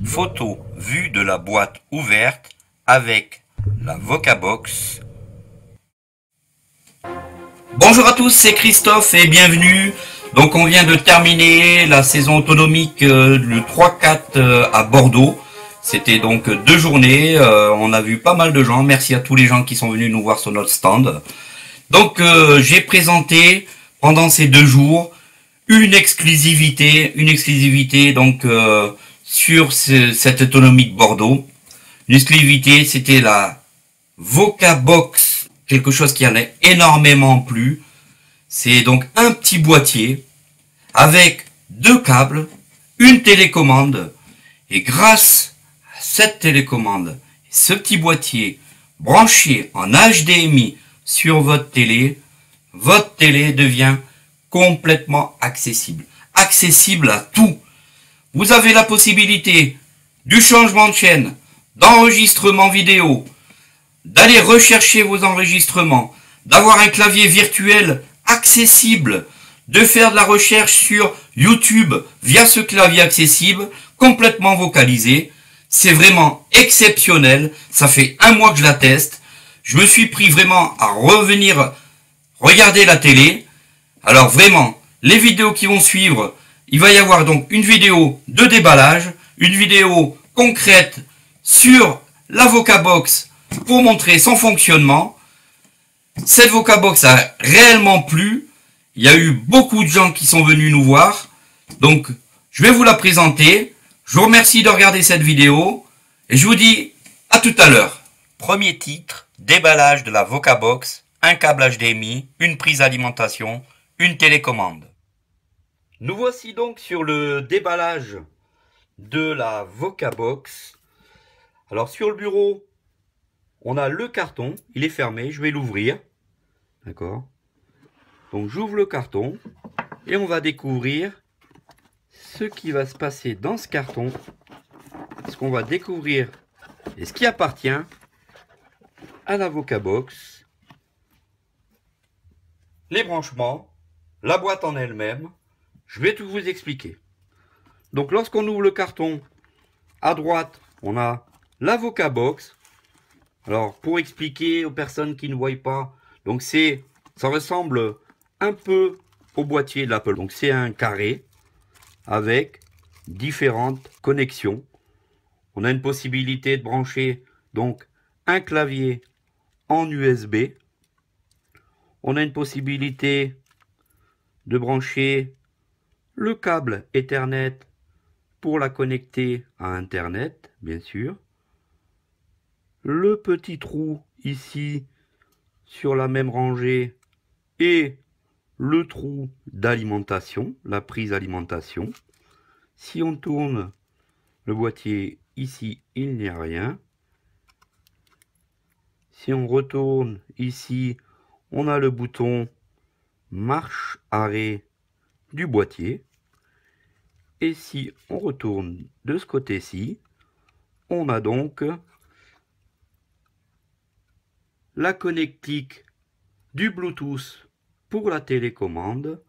Photo vue de la boîte ouverte avec la VocaBox. Bonjour à tous, c'est Christophe et bienvenue. Donc on vient de terminer la saison autonomique le 3-4 à Bordeaux. C'était donc 2 journées, on a vu pas mal de gens. Merci à tous les gens qui sont venus nous voir sur notre stand. Donc j'ai présenté pendant ces 2 jours une exclusivité donc sur cette autonomique Bordeaux. Une exclusivité, c'était la VocaBox, quelque chose qui en a énormément plu. C'est donc un petit boîtier avec 2 câbles, une télécommande, et grâce à cette télécommande, ce petit boîtier branché en HDMI sur votre télé devient complètement accessible. Accessible à tout. Vous avez la possibilité du changement de chaîne, d'enregistrement vidéo, d'aller rechercher vos enregistrements, d'avoir un clavier virtuel accessible, de faire de la recherche sur YouTube via ce clavier accessible, complètement vocalisé. C'est vraiment exceptionnel. Ça fait 1 mois que je la teste. Je me suis pris vraiment à revenir regarder la télé. Alors vraiment, les vidéos qui vont suivre, il va y avoir donc une vidéo de déballage, une vidéo concrète sur la VocaBox pour montrer son fonctionnement. Cette VocaBox a réellement plu. Il y a eu beaucoup de gens qui sont venus nous voir. Donc, je vais vous la présenter. Je vous remercie de regarder cette vidéo. Et je vous dis à tout à l'heure. Premier titre, déballage de la VocaBox, un câble HDMI, une prise d'alimentation, une télécommande. Nous voici donc sur le déballage de la VocaBox. Alors sur le bureau, on a le carton, il est fermé, je vais l'ouvrir. D'accord. Donc j'ouvre le carton et on va découvrir ce qui va se passer dans ce carton. Ce qu'on va découvrir et ce qui appartient à la VocaBox. Les branchements, la boîte en elle-même. Je vais tout vous expliquer. Donc lorsqu'on ouvre le carton, à droite, on a la VocaBox. Alors pour expliquer aux personnes qui ne voient pas, donc ça ressemble un peu au boîtier de l'Apple. Donc c'est un carré avec différentes connexions. On a une possibilité de brancher donc un clavier en USB. On a une possibilité de brancher le câble Ethernet pour la connecter à Internet, bien sûr. Le petit trou ici sur la même rangée et le trou d'alimentation, la prise alimentation. Si on tourne le boîtier ici, il n'y a rien. Si on retourne ici, on a le bouton marche arrêt du boîtier. Et si on retourne de ce côté-ci, on a donc la connectique du Bluetooth pour la télécommande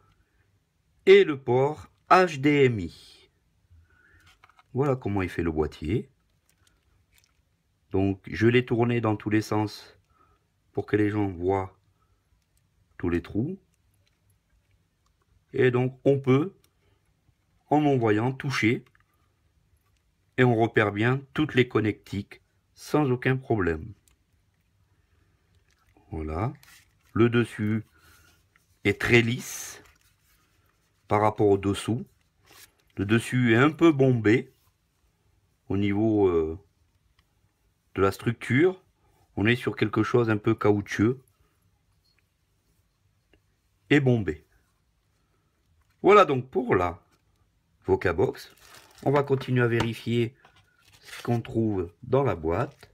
et le port HDMI. Voilà comment il fait le boîtier. Donc je l'ai tourné dans tous les sens pour que les gens voient tous les trous. Et donc on peut, en voyant, toucher et on repère bien toutes les connectiques sans aucun problème. Voilà. Le dessus est très lisse par rapport au dessous. Le dessus est un peu bombé au niveau de la structure. On est sur quelque chose un peu caoutchouc et bombé. Voilà donc pour la VocaBox. On va continuer à vérifier ce qu'on trouve dans la boîte.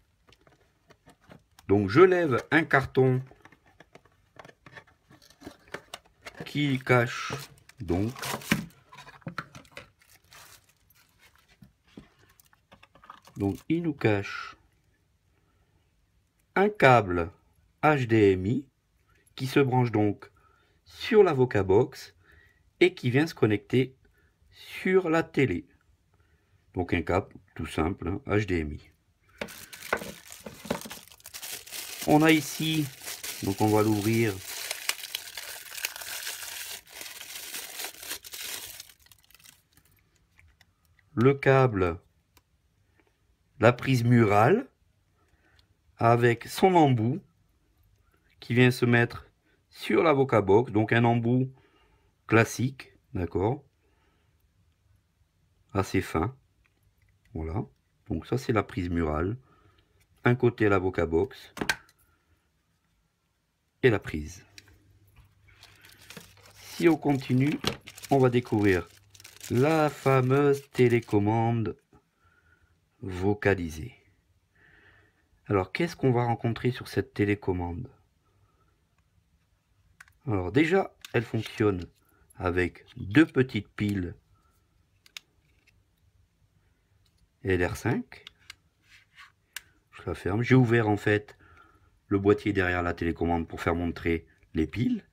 Donc je lève un carton qui cache donc il nous cache un câble HDMI qui se branche donc sur la VocaBox et qui vient se connecter sur la télé. Donc un câble tout simple, hein, HDMI. On a ici, donc on va l'ouvrir. Le câble, la prise murale, avec son embout qui vient se mettre sur la VocaBox, donc un embout classique, d'accord, assez fin, voilà, donc ça c'est la prise murale, un côté la VocaBox et la prise. Si on continue, on va découvrir la fameuse télécommande vocalisée. Alors qu'est-ce qu'on va rencontrer sur cette télécommande? Alors déjà, elle fonctionne avec deux petites piles LR5. Je la ferme. J'ai ouvert en fait le boîtier derrière la télécommande pour faire montrer les piles.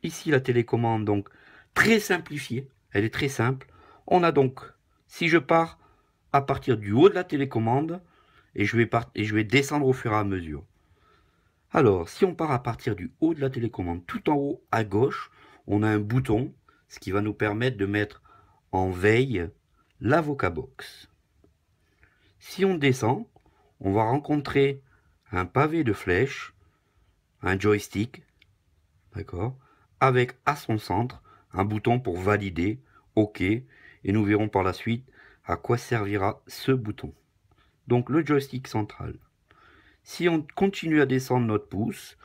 Ici la télécommande, donc très simplifiée, elle est très simple. On a donc, si je pars à partir du haut de la télécommande, et je vais descendre au fur et à mesure. Alors, si on part à partir du haut de la télécommande, tout en haut à gauche, on a un bouton, ce qui va nous permettre de mettre en veille la VocaBox. Si on descend, on va rencontrer un pavé de flèches, un joystick, d'accord, avec à son centre un bouton pour valider, OK, et nous verrons par la suite à quoi servira ce bouton. Donc le joystick central. Si on continue à descendre notre pouce,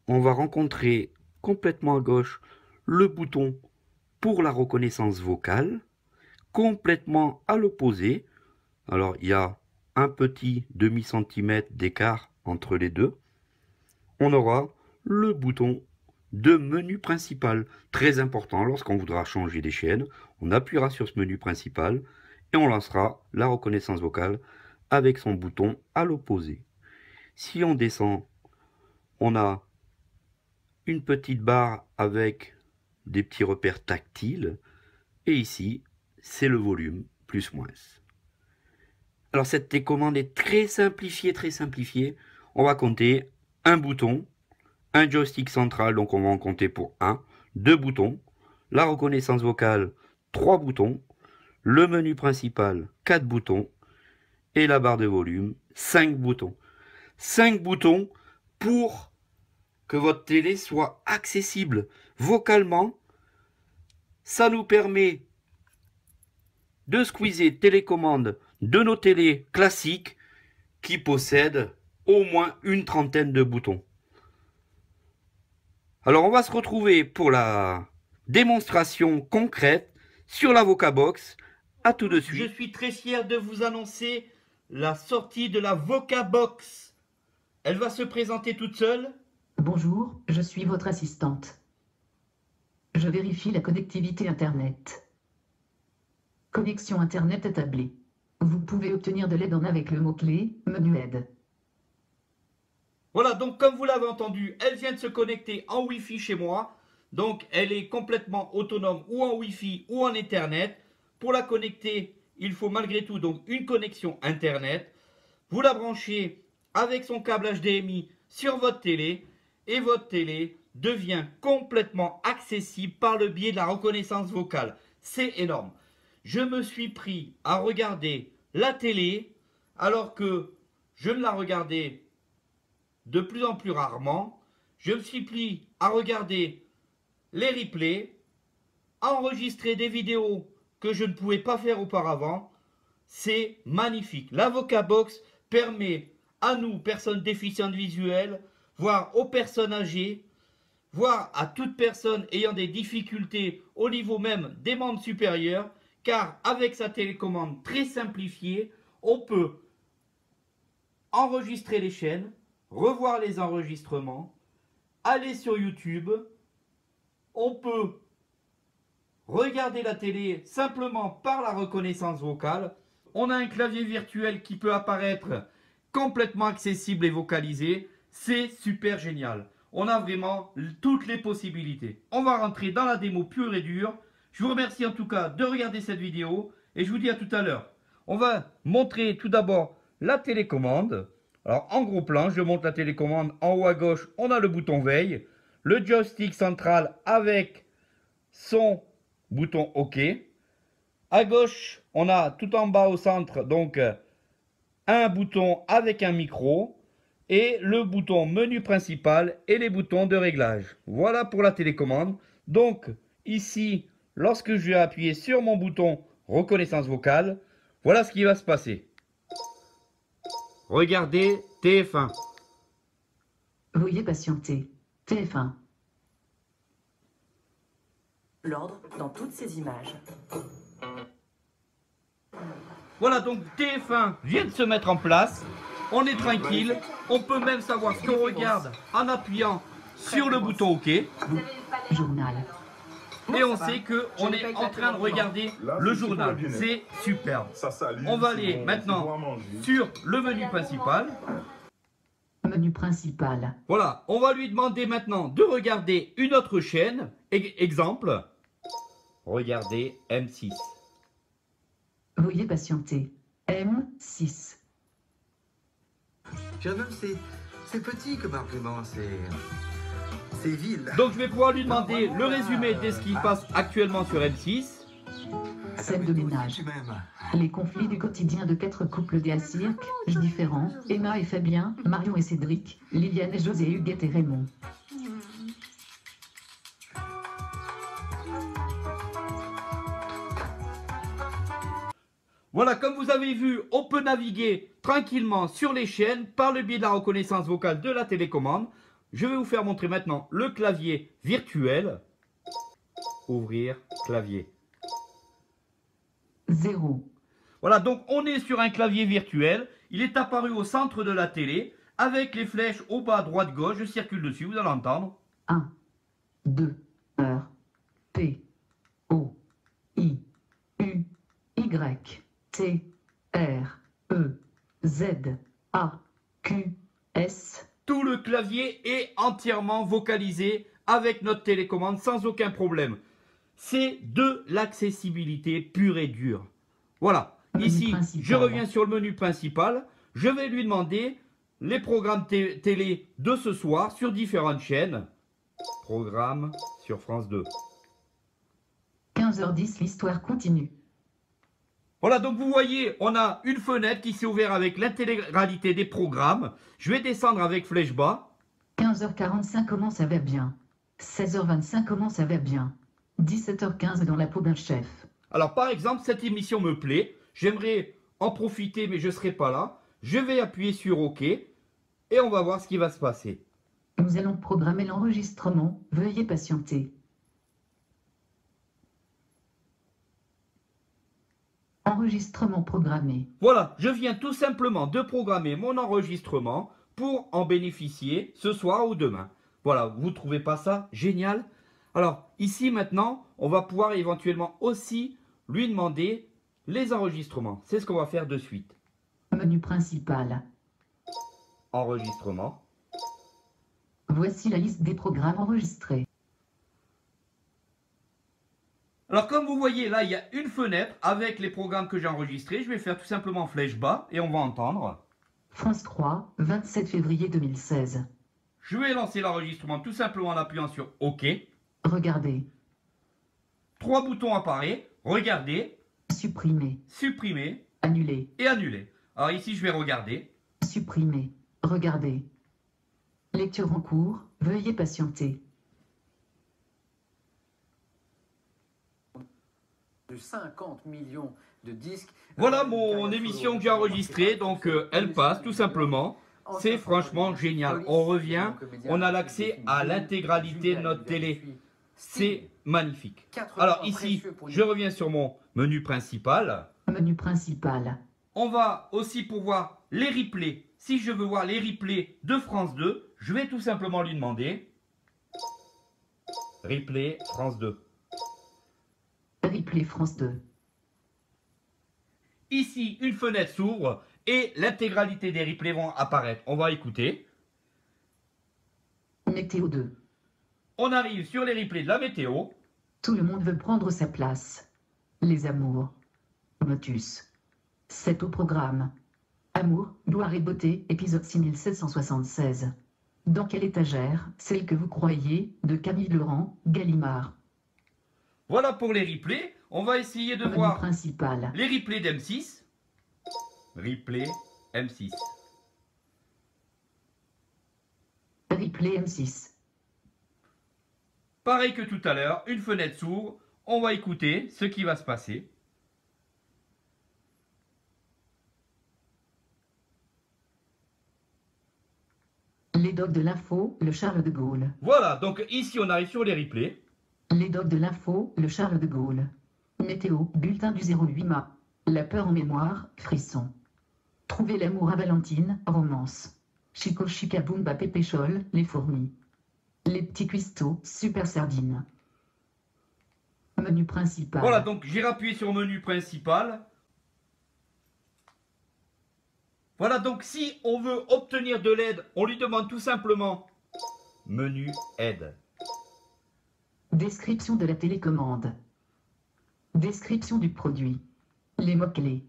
on va rencontrer complètement à gauche le bouton pour la reconnaissance vocale, complètement à l'opposé. Alors il y a un petit demi-centimètre d'écart entre les deux. On aura le bouton de menu principal, très important lorsqu'on voudra changer des chaînes. On appuiera sur ce menu principal et on lancera la reconnaissance vocale avec son bouton à l'opposé. Si on descend, on a une petite barre avec des petits repères tactiles. Et ici, c'est le volume, plus moins. Alors cette télécommande est très simplifiée. On va compter un bouton, un joystick central, donc on va en compter pour 1, 2 boutons, la reconnaissance vocale, 3 boutons, le menu principal, 4 boutons, et la barre de volume, 5 boutons. 5 boutons pour que votre télé soit accessible vocalement. Ça nous permet de squeezer télécommande de nos télés classiques qui possèdent au moins une trentaine de boutons. Alors on va se retrouver pour la démonstration concrète sur la VocaBox. À tout de suite. Je suis très fier de vous annoncer la sortie de la VocaBox. Elle va se présenter toute seule. Bonjour, je suis votre assistante. Je vérifie la connectivité Internet. Connexion Internet établie. Vous pouvez obtenir de l'aide avec le mot-clé « Menu aide ». Voilà, donc comme vous l'avez entendu, elle vient de se connecter en Wi-Fi chez moi. Donc elle est complètement autonome ou en Wi-Fi ou en Ethernet. Pour la connecter, il faut malgré tout donc une connexion Internet. Vous la branchez avec son câble HDMI sur votre télé et votre télé devient complètement accessible par le biais de la reconnaissance vocale. C'est énorme. Je me suis pris à regarder la télé alors que je ne la regardais de plus en plus rarement. Je me suis pris à regarder les replays, à enregistrer des vidéos que je ne pouvais pas faire auparavant. C'est magnifique. La VocaBox permet à nous, personnes déficientes visuelles, voire aux personnes âgées, voire à toute personne ayant des difficultés au niveau même des membres supérieurs, car avec sa télécommande très simplifiée, on peut enregistrer les chaînes, revoir les enregistrements, aller sur YouTube, on peut regarder la télé simplement par la reconnaissance vocale. On a un clavier virtuel qui peut apparaître complètement accessible et vocalisé. C'est super génial. On a vraiment toutes les possibilités. On va rentrer dans la démo pure et dure. Je vous remercie en tout cas de regarder cette vidéo et je vous dis à tout à l'heure. on va montrer tout d'abord la télécommande. Alors en gros plan, je montre la télécommande. En haut à gauche, on a le bouton veille, le joystick central avec son bouton OK. À gauche, on a tout en bas au centre donc un bouton avec un micro et le bouton menu principal et les boutons de réglage. Voilà pour la télécommande. Donc ici, lorsque je vais appuyer sur mon bouton reconnaissance vocale, voilà ce qui va se passer. Regardez TF1. Veuillez patienter. TF1. L'ordre dans toutes ces images. Voilà, donc TF1 vient de se mettre en place. On est tranquille. On peut même savoir ce qu'on regarde en appuyant sur le bouton OK. Journal. Et on sait qu'on est en train de regarder le journal. C'est superbe. On va aller maintenant sur le menu principal. Menu principal. Voilà, on va lui demander maintenant de regarder une autre chaîne. Exemple, regardez M6. Veuillez patienter. M6. Je même c'est petit comme argument, c'est vil. Donc je vais pouvoir lui demander le résumé de ce qui passe actuellement sur M6. Scène de ménage. Les conflits du quotidien de 4 couples des cirque, différents, Emma et Fabien, Marion et Cédric, Liliane et José, Huguette et Raymond. Voilà, comme vous avez vu, on peut naviguer tranquillement sur les chaînes par le biais de la reconnaissance vocale de la télécommande. Je vais vous faire montrer maintenant le clavier virtuel. Ouvrir clavier. 0. Voilà, donc on est sur un clavier virtuel. Il est apparu au centre de la télé avec les flèches au bas, droite, gauche. Je circule dessus, vous allez entendre. 1, 2, R, P, O, I, U, Y, T, R, E, Z, A, Q, S. Tout le clavier est entièrement vocalisé avec notre télécommande sans aucun problème. C'est de l'accessibilité pure et dure. Voilà, ici, je reviens sur le menu principal. Je vais lui demander les programmes télé de ce soir sur différentes chaînes. Programme sur France 2. 15h10, l'histoire continue. Voilà, donc vous voyez, on a une fenêtre qui s'est ouverte avec l'intégralité des programmes. Je vais descendre avec flèche bas. 15h45, comment ça va bien? 16h25, comment ça va bien? 17h15, dans la peau d'un chef. Alors par exemple, cette émission me plaît. J'aimerais en profiter, mais je ne serai pas là. Je vais appuyer sur OK et on va voir ce qui va se passer. Nous allons programmer l'enregistrement. Veuillez patienter. Enregistrement programmé. Voilà, je viens tout simplement de programmer mon enregistrement pour en bénéficier ce soir ou demain. Voilà, vous ne trouvez pas ça génial? Alors, ici maintenant, on va pouvoir éventuellement aussi lui demander les enregistrements. C'est ce qu'on va faire de suite. Menu principal. Enregistrement. Voici la liste des programmes enregistrés. Alors, comme vous voyez, là, il y a une fenêtre avec les programmes que j'ai enregistrés. Je vais faire tout simplement flèche bas et on va entendre. France 3, 27 février 2016. Je vais lancer l'enregistrement tout simplement en appuyant sur OK. Regardez. 3 boutons apparaissent. Regardez, Supprimer. supprimer Annuler. et annuler. Alors ici, je vais regarder. Supprimer. Regardez. Lecture en cours. Veuillez patienter. De 50 millions de disques. Voilà mon émission que j'ai enregistrée. Donc, elle passe tout simplement. C'est franchement génial. On revient, on a l'accès à l'intégralité de notre télé. C'est magnifique. Alors ici, je reviens sur mon menu principal. Menu principal. On va aussi pouvoir les replays. Si je veux voir les replays de France 2, je vais tout simplement lui demander replay France 2. Replay France 2. Ici, une fenêtre s'ouvre et l'intégralité des replays vont apparaître. On va écouter. Météo 2. On arrive sur les replays de la météo. Tout le monde veut prendre sa place. Les amours. Motus. C'est au programme. Amour, gloire et beauté, épisode 6776. Dans quelle étagère, celle que vous croyez, de Camille Laurent, Gallimard. Voilà pour les replays. On va essayer de Menu voir principal. les replays d'M6. Replay M6. Replay M6. Pareil que tout à l'heure, une fenêtre s'ouvre. On va écouter ce qui va se passer. Les docs de l'info, le Charles de Gaulle. Voilà, donc ici on arrive sur les replays. Les docs de l'info, le Charles de Gaulle. Météo, bulletin du 08 mai. La peur en mémoire, frisson. Trouver l'amour à Valentine, romance. Chico Chica Boomba Pépéchol, les fourmis. Les petits cuistots, super sardines. Menu principal. Voilà, donc j'ai rappuyé sur menu principal. Voilà, donc si on veut obtenir de l'aide, on lui demande tout simplement menu aide. Description de la télécommande. Description du produit. Les mots-clés.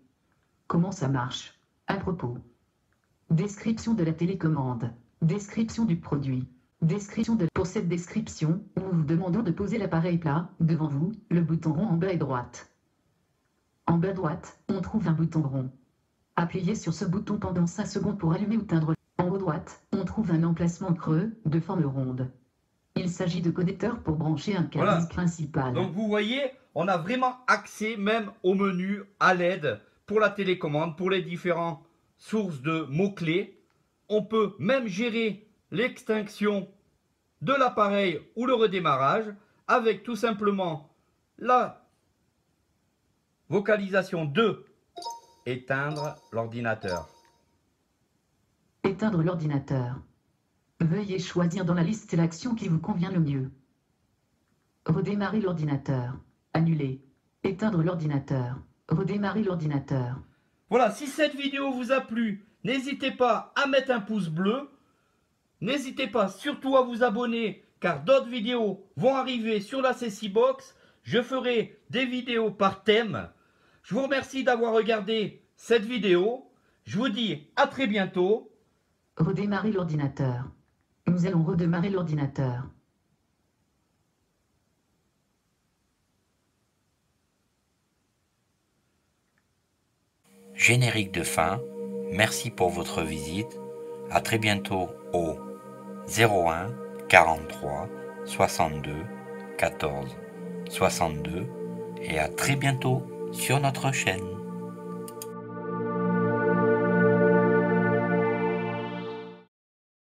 Comment ça marche? À propos. Description de la télécommande. Description du produit. Description de... Pour cette description, nous vous demandons de poser l'appareil plat, devant vous, le bouton rond en bas à droite. En bas à droite, on trouve un bouton rond. Appuyez sur ce bouton pendant 5 secondes pour allumer ou éteindre. En haut à droite, on trouve un emplacement creux, de forme ronde. Il s'agit de connecteurs pour brancher un câble Voilà. principal. Donc vous voyez, on a vraiment accès même au menu à l'aide pour la télécommande, pour les différentes sources de mots-clés. On peut même gérer l'extinction de l'appareil ou le redémarrage avec tout simplement la vocalisation de éteindre l'ordinateur. Éteindre l'ordinateur. Veuillez choisir dans la liste l'action qui vous convient le mieux. Redémarrer l'ordinateur. Annuler. Éteindre l'ordinateur. Redémarrer l'ordinateur. Voilà, si cette vidéo vous a plu, n'hésitez pas à mettre un pouce bleu. N'hésitez pas surtout à vous abonner car d'autres vidéos vont arriver sur la CC Box. Je ferai des vidéos par thème. Je vous remercie d'avoir regardé cette vidéo. Je vous dis à très bientôt. Redémarrer l'ordinateur. Nous allons redémarrer l'ordinateur. Générique de fin. Merci pour votre visite. À très bientôt au 01 43 62 14 62 et à très bientôt sur notre chaîne.